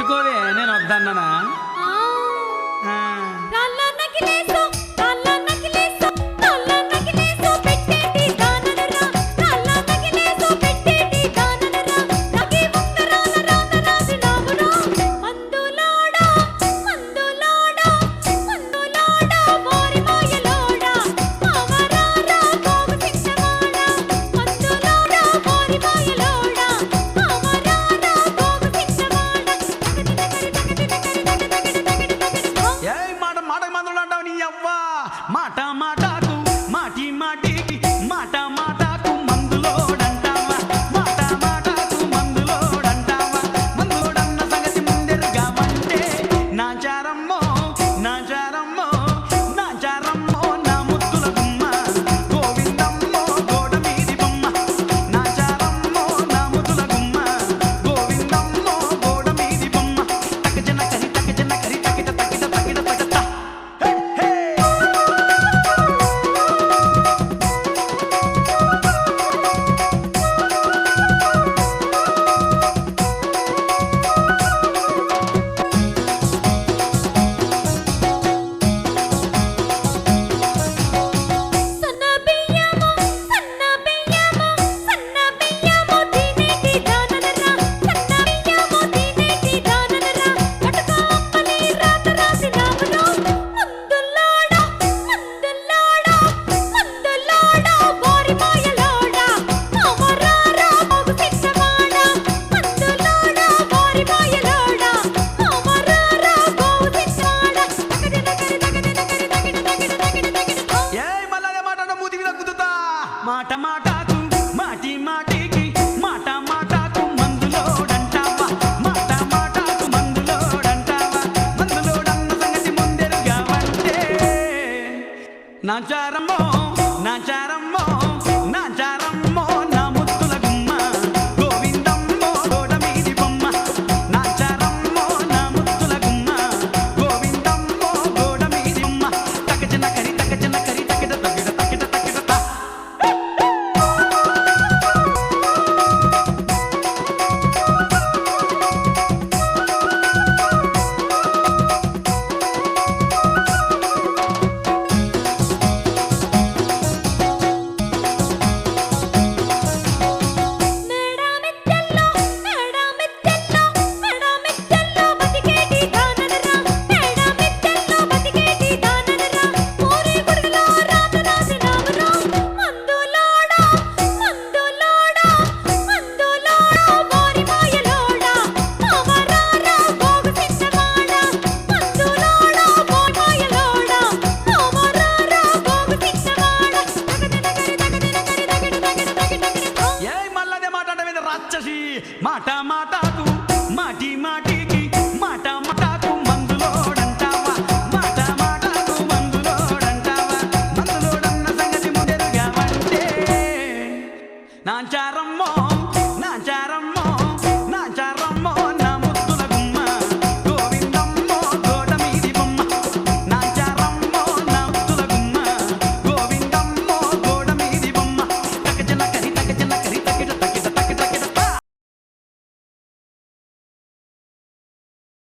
పెట్టుకోవే, నేను వద్దన్నానా? మాట మాటకు మాటి మాటికి మాట మాటకు మందులోడంటావా, మాట మాటకు మందులోడంటావా, మందులోడన్న సంగతి ముందెరుగామంటే నాచారమ్మో నాచారమ్మో నాచారమ్మో నా ముద్దుల గుమ్మ గోవిందమ్మో గోడ మీది బొమ్మ, నాచారమ్మో నా ముద్దుల గుమ్మ గోవిందమ్మో గోడ మీది బొమ్మ, తకజన కరి తకిట తకిట తకిట. మాట మాటకు మాటి మాటికి మాట మాటకు మందులోడంటావా, మాట మాటకు మందులోడంటావా, మందులోడన్న సంగతి ముందెరుగావంటే నాచారమ్మో నాచారమ్మో